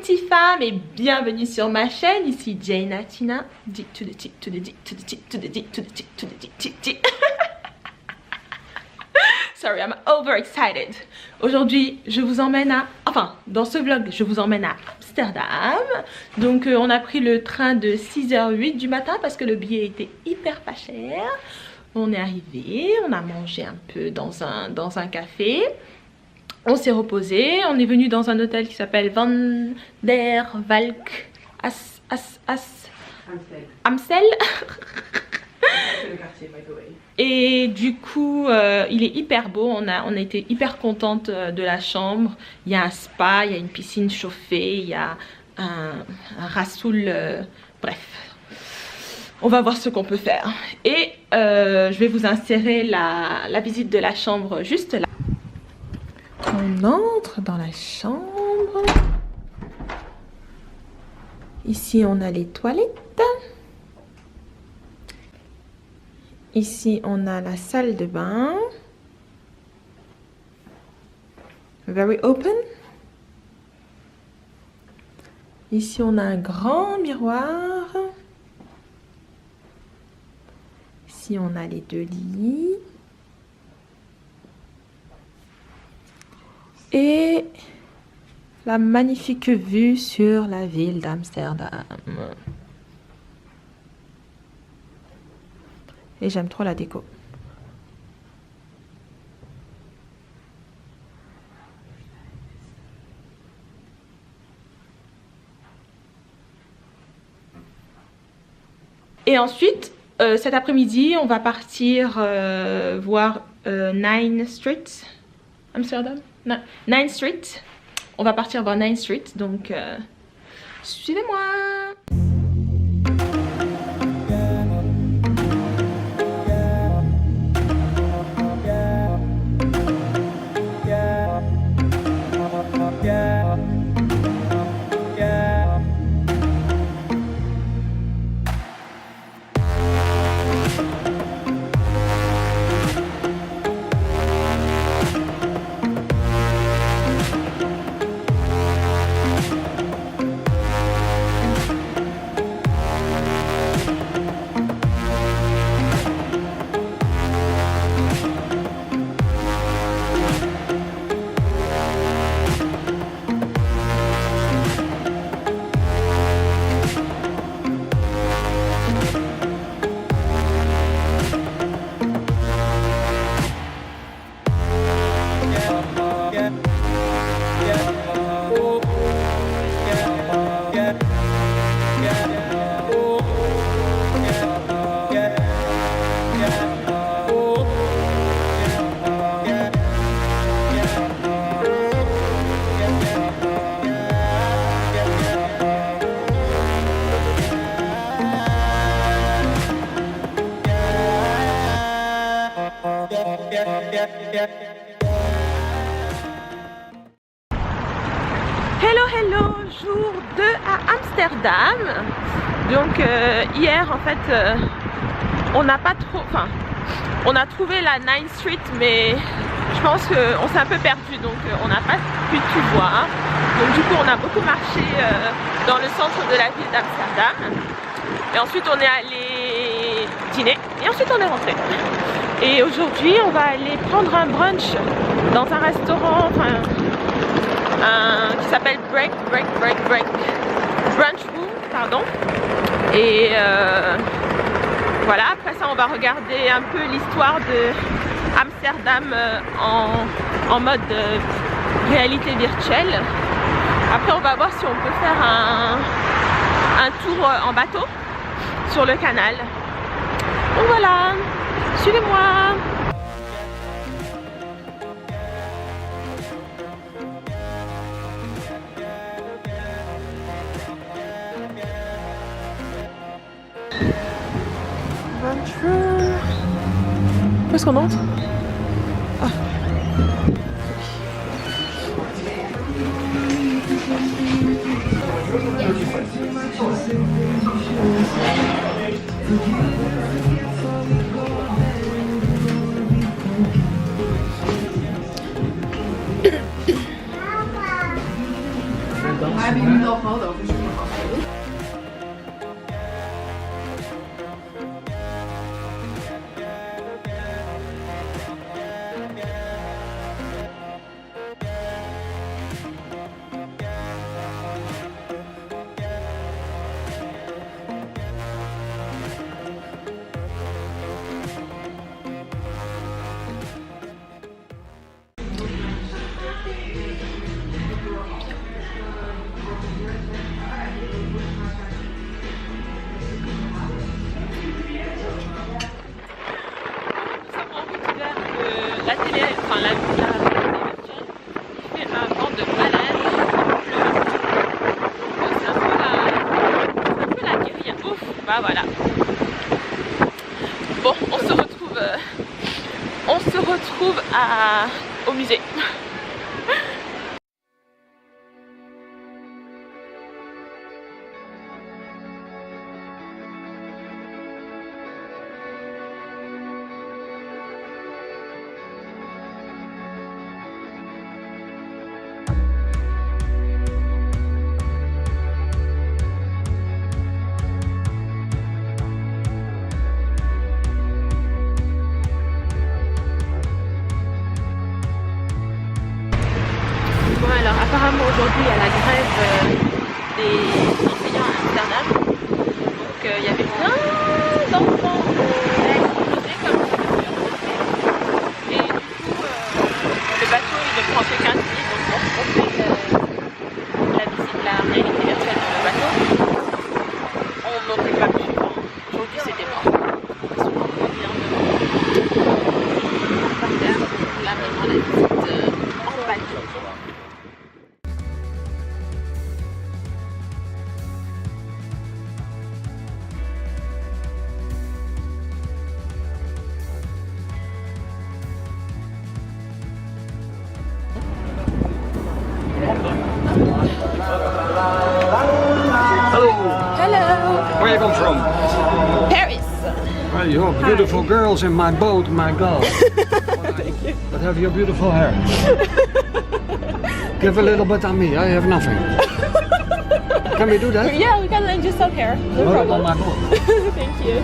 petites femmes et bienvenue sur ma chaîne, ici Jayna Tina. D to the T to the D to the T to the D to the T to the D to the T. Sorry, I'm overexcited. Aujourd'hui, je vous emmène à... Enfin, dans ce vlog, je vous emmène à Amsterdam. Donc, on a pris le train de 6h08 du matin parce que le billet était hyper pas cher. On est arrivé, on a mangé un peu dans un café. On s'est reposé, on est venu dans un hôtel qui s'appelle Van der Valk Amstel. Et du coup, il est hyper beau, on a été hyper contente de la chambre. Il y a un spa, il y a une piscine chauffée, il y a un rassoul, bref. On va voir ce qu'on peut faire. Et je vais vous insérer la visite de la chambre juste là. On entre dans la chambre. Ici, on a les toilettes. Ici, on a la salle de bain. Very open. Ici, on a un grand miroir. Ici, on a les deux lits. Et la magnifique vue sur la ville d'Amsterdam. Et j'aime trop la déco. Et ensuite, cet après-midi, on va partir voir 9th Street, Amsterdam. 9th Street. On va partir voir 9th Street. Donc, suivez-moi. Hello, jour 2 à Amsterdam. Donc hier en fait on n'a pas trop, enfin on a trouvé la 9th Street mais je pense qu'on s'est un peu perdu, donc on n'a pas pu tout voir. Donc du coup on a beaucoup marché dans le centre de la ville d'Amsterdam. Et ensuite on est allé dîner et ensuite on est rentré. Et aujourd'hui on va aller prendre un brunch dans un restaurant, enfin qui s'appelle Brunch Room, pardon. Et voilà, après ça on va regarder un peu l'histoire de Amsterdam en mode réalité virtuelle. Après on va voir si on peut faire un tour en bateau sur le canal. Donc voilà, suivez-moi. Où est-ce qu'on entre? Ah. We hebben hem nog 好的，不是不好。La télé, enfin la virtuelle, il fait un vent de malade. C'est un peu la guérilla. Ouf, bah voilà. Bon, on se retrouve au musée. Bon alors apparemment aujourd'hui il y a la grève des enseignants à Amsterdam. Donc il y avait plein d'enfants exposés comme ça. Et du coup le bateau il ne prend que 15 minutes. Donc on fait la visite, la réalité virtuelle dans le bateau. On n'aurait pas pu. Aujourd'hui c'était mort. Ils sont en train de venir par terre. Là vraiment la visite en bateau. Hello. Hello. Where you come from? Paris. Well, you're beautiful girls in my boat, my God. But have your beautiful hair. Give a little bit on me, I have nothing. Can we do that? Yeah, we can lend you some hair. No Well, problem. on my boat. Thank you.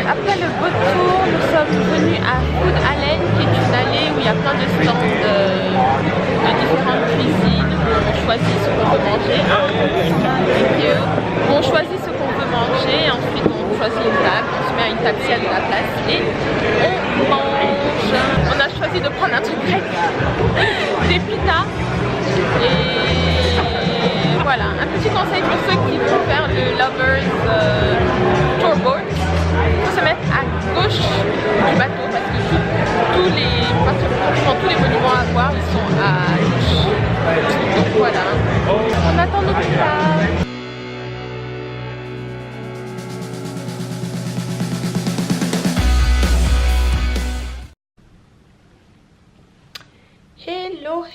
Après le beau tour, nous sommes venus à Food Allen, qui est une allée où il y a plein de stands de différentes cuisines où on choisit ce qu'on veut manger. Où on choisit ce qu'on veut manger, ensuite on choisit une table, on se met à une table s'il y a de la place et on mange. On a choisi de prendre un truc grec, des pitas. Et voilà, un petit conseil pour ceux qui vont faire le Lovers Tourboat. Il faut se mettre à gauche du bateau parce que tous les monuments à voir ils sont à gauche. Donc voilà, on attend nos pitas.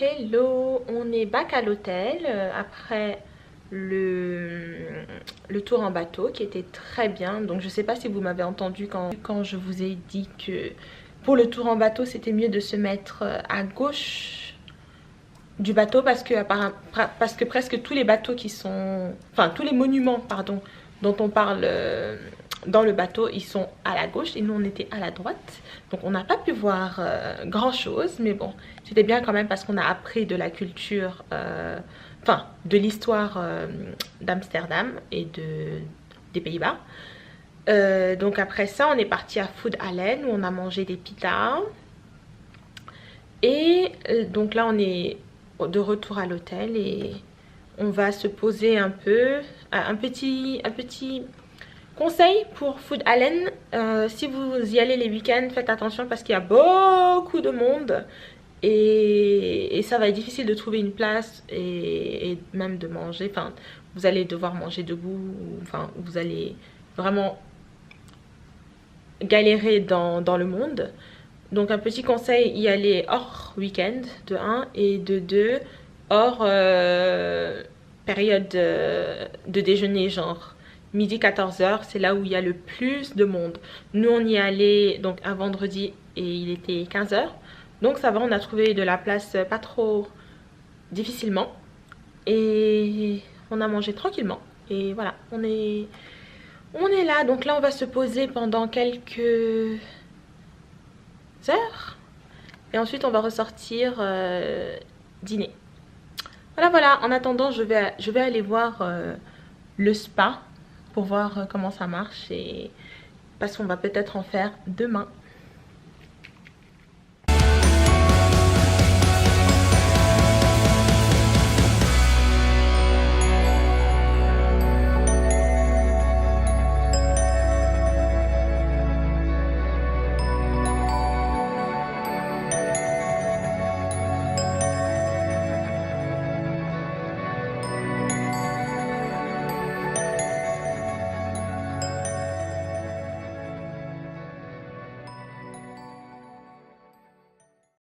Hello, on est back à l'hôtel après le tour en bateau qui était très bien. Donc je sais pas si vous m'avez entendu quand je vous ai dit que pour le tour en bateau, c'était mieux de se mettre à gauche du bateau parce que presque tous les bateaux qui sont... Enfin, tous les monuments, pardon, dont on parle dans le bateau, ils sont à la gauche et nous, on était à la droite. Donc, on n'a pas pu voir grand-chose, mais bon, c'était bien quand même parce qu'on a appris de la culture... Enfin, de l'histoire d'Amsterdam et des Pays-Bas. Donc après ça, on est parti à Food Allen où on a mangé des pizzas. Et donc là, on est de retour à l'hôtel et on va se poser un peu. Un petit conseil pour Food Allen. Si vous y allez les week-ends, faites attention parce qu'il y a beaucoup de monde. Et ça va être difficile de trouver une place et même de manger. Enfin, vous allez devoir manger debout. Enfin, vous allez vraiment galérer dans le monde. Donc un petit conseil, y aller hors week-end de 1 et de 2 hors période de déjeuner, genre midi 14h, c'est là où il y a le plus de monde. Nous on y allait donc un vendredi et il était 15h. Donc ça va, on a trouvé de la place pas trop difficilement. Et on a mangé tranquillement. Et voilà, on est là. Donc là, on va se poser pendant quelques heures. Et ensuite, on va ressortir dîner. Voilà. En attendant, je vais aller voir le spa pour voir comment ça marche. Parce qu'on va peut-être en faire demain.